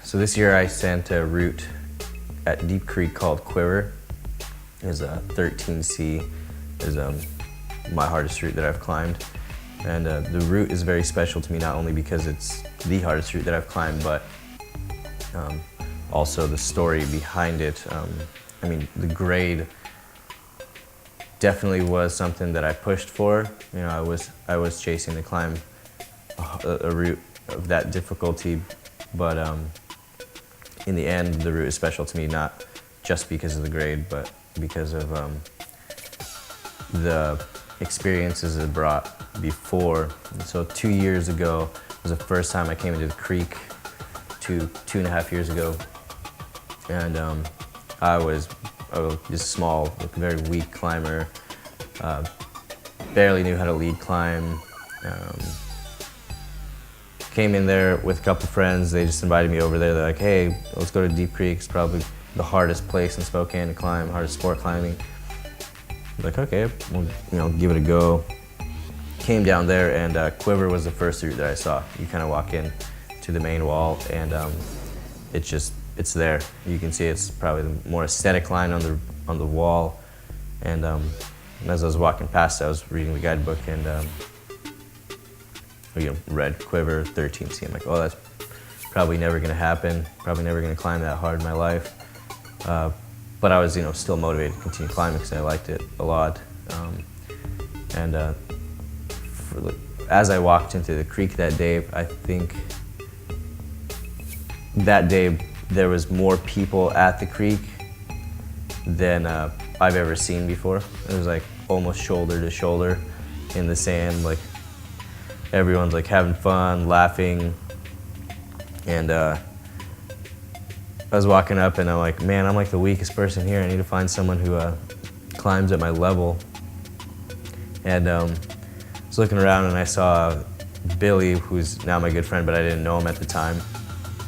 So this year I sent a route at Deep Creek called Quiver. It's a 13C, is my hardest route that I've climbed. And the route is very special to me, not only because it's the hardest route that I've climbed, but also the story behind it. I mean, the grade definitely was something that I pushed for. You know, I was chasing to climb a route of that difficulty, but in the end, the route is special to me, not just because of the grade, but because of the experiences it brought before. And so 2 years ago was the first time I came into the creek, 2.5 years ago, and I was just a small, very weak climber, barely knew how to lead climb. Came in there with a couple friends. They just invited me over there. They're like, hey, let's go to Deep Creek. It's probably the hardest place in Spokane to climb, hardest sport climbing. I'm like, okay, we'll give it a go. Came down there, and Quiver was the first route that I saw. You kind of walk in to the main wall, and it's there. You can see it's probably the more aesthetic line on the wall. And as I was walking past, I was reading the guidebook, and read Quiver 13C. I'm like, oh, that's probably never gonna happen. Probably never gonna climb that hard in my life. But I was, still motivated to continue climbing because I liked it a lot. As I walked into the creek that day, I think that day there was more people at the creek than I've ever seen before. It was like almost shoulder to shoulder in the sand. Like everyone's like having fun, laughing, and I was walking up and I'm like, man, I'm like the weakest person here. I need to find someone who climbs at my level. And I was looking around and I saw Billy, who's now my good friend, but I didn't know him at the time.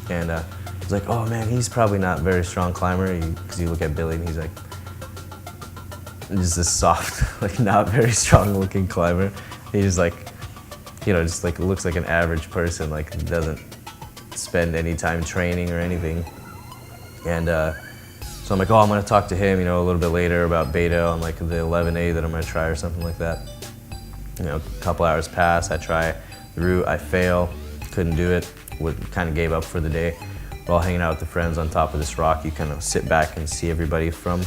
And I was like, oh man, he's probably not a very strong climber, because you look at Billy and he's like, just this soft, like not very strong looking climber. He's like, just like looks like an average person, like doesn't spend any time training or anything. And so I'm like, oh, I'm gonna talk to him, a little bit later about beta on like the 11A that I'm gonna try or something like that. A couple hours pass, I try the route, I fail, couldn't do it, kind of gave up for the day. We're all hanging out with the friends on top of this rock. You kind of sit back and see everybody from,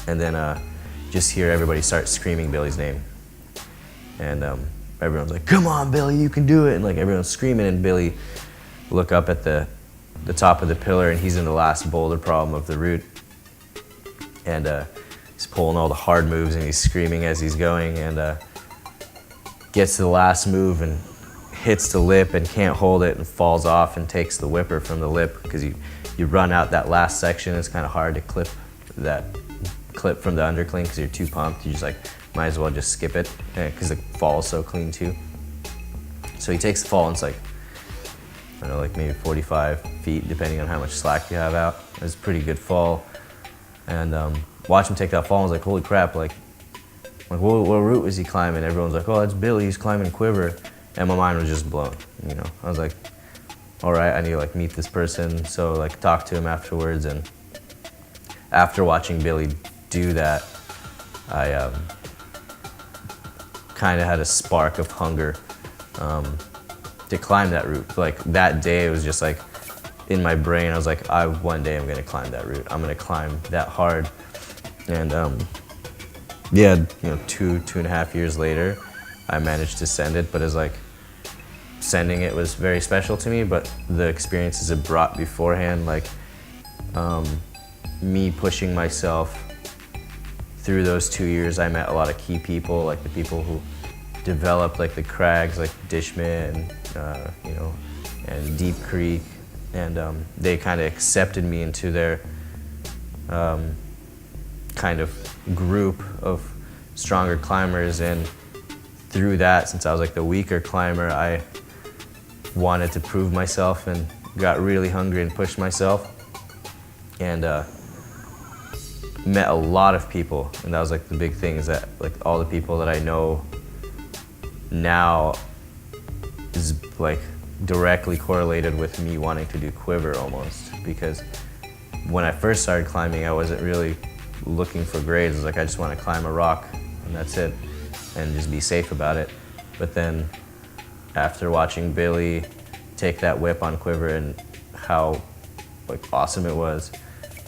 and then just hear everybody start screaming Billy's name. And everyone's like, come on, Billy, you can do it. And like everyone's screaming, and Billy look up at the top of the pillar, and he's in the last boulder problem of the route. And he's pulling all the hard moves, and he's screaming as he's going, and gets to the last move and hits the lip and can't hold it and falls off and takes the whipper from the lip, because you run out that last section. It's kind of hard to clip that clip from the undercling because you're too pumped. You just like might as well just skip it because the fall is so clean too. So he takes the fall, and it's like, I don't know, like maybe 45 feet depending on how much slack you have out. It's a pretty good fall. And watch him take that fall, and I was like, holy crap, like what route was he climbing? Everyone's like, oh, that's Billy, he's climbing Quiver. And my mind was just blown, I was like, all right, I need to like meet this person. So like talk to him afterwards. And after watching Billy do that, I kind of had a spark of hunger to climb that route. Like that day, it was just like in my brain, I was like, one day I'm gonna climb that route. I'm gonna climb that hard. And yeah, 2.5 years later, I managed to send it, but it's like, sending it was very special to me, but the experiences it brought beforehand, like me pushing myself through those 2 years, I met a lot of key people, like the people who developed like the crags, like Dishman, and Deep Creek, and they kind of accepted me into their kind of group of stronger climbers. And through that, since I was like the weaker climber, I wanted to prove myself and got really hungry and pushed myself, and met a lot of people. And that was like the big thing, is that like all the people that I know now is like directly correlated with me wanting to do Quiver almost, because when I first started climbing, I wasn't really looking for grades. It was like, I just want to climb a rock and that's it, and just be safe about it. But then after watching Billy take that whip on Quiver and how like awesome it was,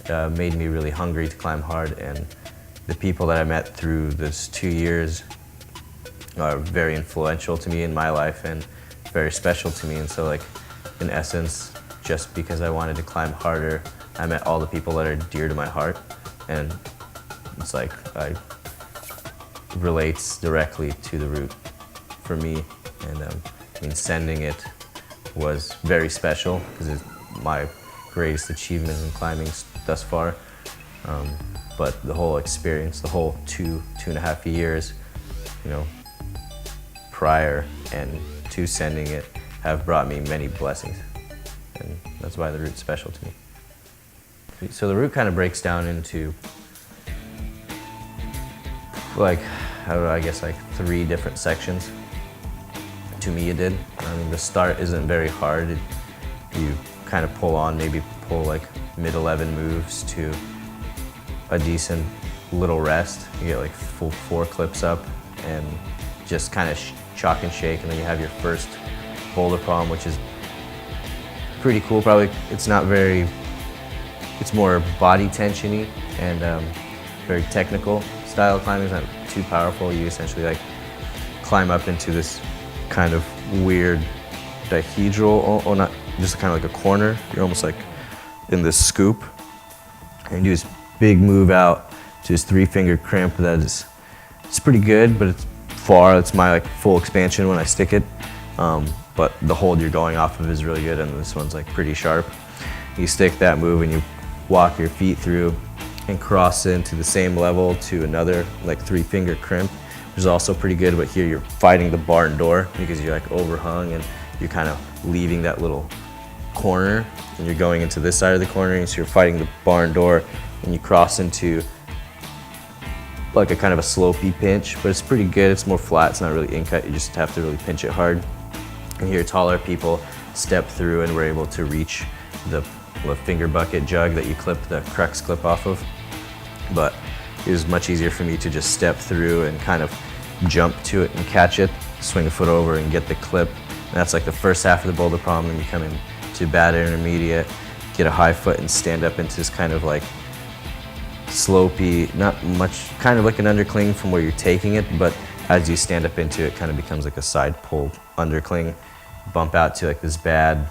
made me really hungry to climb hard. And the people that I met through this 2 years are very influential to me in my life and very special to me. And so like, in essence, just because I wanted to climb harder, I met all the people that are dear to my heart. And it's like, relates directly to the route for me. And I mean, sending it was very special because it's my greatest achievement in climbing thus far. But the whole experience, the whole two and a half years, you know, prior and to sending it have brought me many blessings. And that's why the route's special to me. So the route kind of breaks down into like, I guess like 3 different sections. To me it did. I mean, the start isn't very hard. You kind of maybe pull like mid-11 moves to a decent little rest. You get like full 4 clips up and just kind of chalk and shake, and then you have your first boulder problem, which is pretty cool. Probably it's more body tensiony and very technical style of climbing. It's not too powerful. You essentially like climb up into this kind of weird dihedral, or not, just kind of like a corner. You're almost like in this scoop, and you do this big move out to this 3-finger crimp that is, it's pretty good, but it's far. It's my like full expansion when I stick it. But the hold you're going off of is really good, and this one's like pretty sharp. You stick that move and you walk your feet through and cross into the same level to another like 3-finger crimp, which is also pretty good. But here you're fighting the barn door because you're like overhung and you're kind of leaving that little corner and you're going into this side of the corner, and so you're fighting the barn door and you cross into like a kind of a slopey pinch, but it's pretty good. It's more flat, it's not really in-cut, you just have to really pinch it hard. And here taller people step through and we're able to reach the finger bucket jug that you clip the crux clip off of. But it was much easier for me to just step through and kind of jump to it and catch it, swing a foot over and get the clip. And that's like the first half of the boulder problem. Then you come in to bad intermediate, get a high foot and stand up into this kind of like slopey, not much, kind of like an undercling from where you're taking it, but as you stand up into it, kind of becomes like a side pull undercling, bump out to like this bad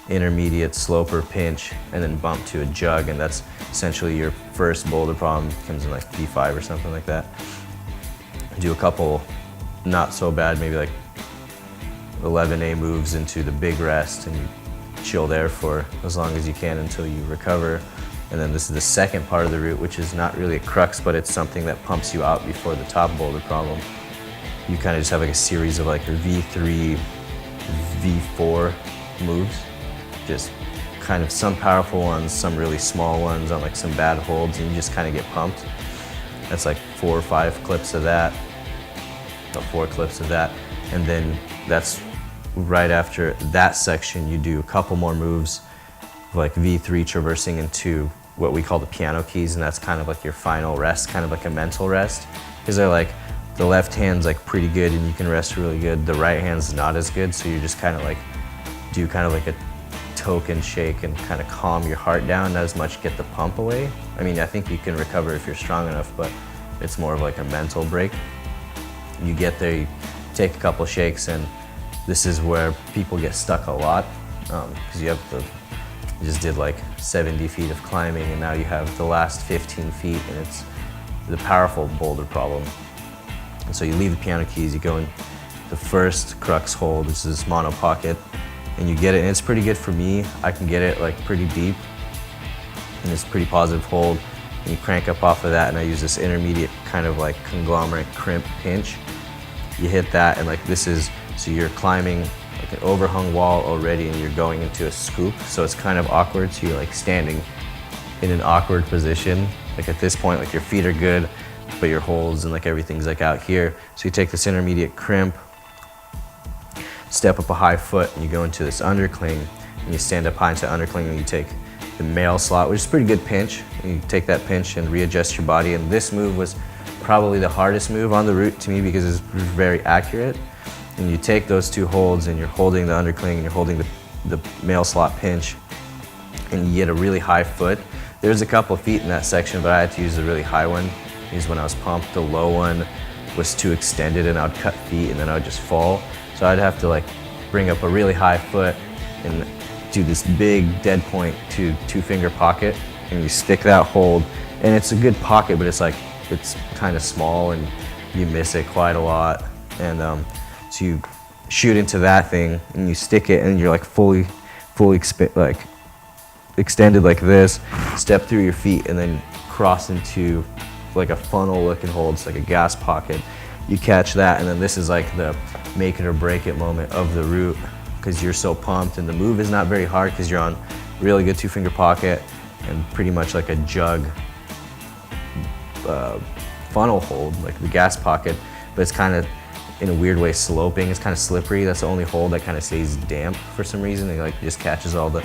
intermediate slope or pinch, and then bump to a jug, and that's essentially your first boulder problem. Comes in like P5 or something like that. Do a couple not so bad, maybe like 11A moves into the big rest, and you chill there for as long as you can until you recover. And then this is the second part of the route, which is not really a crux, but it's something that pumps you out before the top boulder problem. You kind of just have like a series of like your V3, V4 moves. Just kind of some powerful ones, some really small ones on like some bad holds, and you just kind of get pumped. That's like 4 or 5 clips of that, or 4 clips of that. And then that's right after that section, you do a couple more moves, like V3 traversing into what we call the piano keys, and that's kind of like your final rest, kind of like a mental rest. Because they're like, the left hand's like pretty good and you can rest really good, the right hand's not as good, so you just kind of like do kind of like a token shake and kind of calm your heart down, not as much get the pump away. I mean, I think you can recover if you're strong enough, but it's more of like a mental break. You get there, you take a couple shakes, and this is where people get stuck a lot, because you just did like 70 feet of climbing, and now you have the last 15 feet, and it's the powerful boulder problem. And so you leave the piano keys, you go in the first crux hold, which is this mono pocket, and you get it, and it's pretty good for me. I can get it like pretty deep, and it's a pretty positive hold, and you crank up off of that, and I use this intermediate kind of like conglomerate crimp pinch. You hit that, and like this is, so you're climbing like an overhung wall already, and you're going into a scoop, so it's kind of awkward, so you're like standing in an awkward position. Like at this point, like your feet are good, but your holds and like everything's like out here. So you take this intermediate crimp, step up a high foot and you go into this undercling, and you stand up high into undercling and you take the male slot, which is a pretty good pinch. And you take that pinch and readjust your body, and this move was probably the hardest move on the route to me because it's very accurate. And you take those two holds and you're holding the undercling and you're holding the male slot pinch, and you get a really high foot. There's a couple of feet in that section, but I had to use a really high one because when I was pumped, the low one was too extended and I would cut feet and then I would just fall. So I'd have to like bring up a really high foot and do this big dead point to 2-finger pocket, and you stick that hold, and it's a good pocket, but it's kind of small and you miss it quite a lot. And so you shoot into that thing and you stick it and you're like fully extended like this, step through your feet and then cross into like a funnel looking hold. It's like a gas pocket. You catch that, and then this is like the make it or break it moment of the route because you're so pumped, and the move is not very hard because you're on really good 2-finger pocket and pretty much like a jug funnel hold, like the gas pocket, but it's kind of in a weird way sloping. It's kind of slippery. That's the only hold that kind of stays damp for some reason. It like just catches all the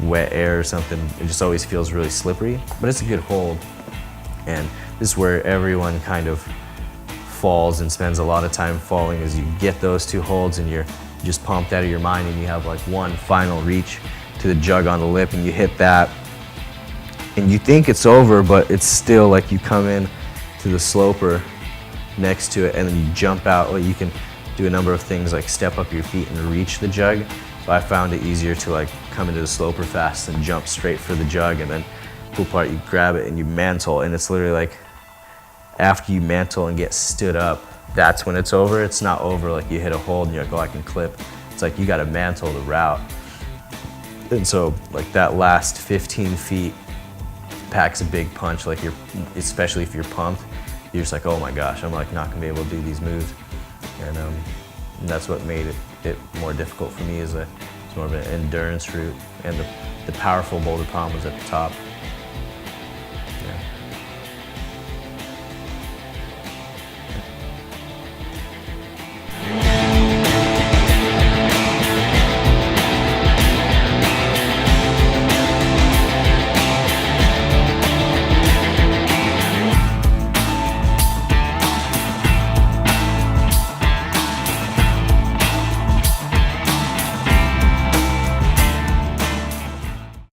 wet air or something. It just always feels really slippery, but it's a good hold. And this is where everyone kind of falls and spends a lot of time falling, is you get those two holds and you're just pumped out of your mind, and you have like one final reach to the jug on the lip and you hit that and you think it's over, but it's still like you come in to the sloper next to it and then you jump out. Well, you can do a number of things like step up your feet and reach the jug. So I found it easier to like come into the sloper fast and jump straight for the jug, and then cool part, you grab it and you mantle, and it's literally like after you mantle and get stood up, that's when it's over. It's not over like you hit a hold and you're like, oh, I can clip. It's like you got to mantle the route. And so like that last 15 feet packs a big punch, like especially if you're pumped, you're just like, oh my gosh, I'm like not gonna be able to do these moves. And that's what made it more difficult for me, is it's more of an endurance route, and the powerful boulder palm was at the top.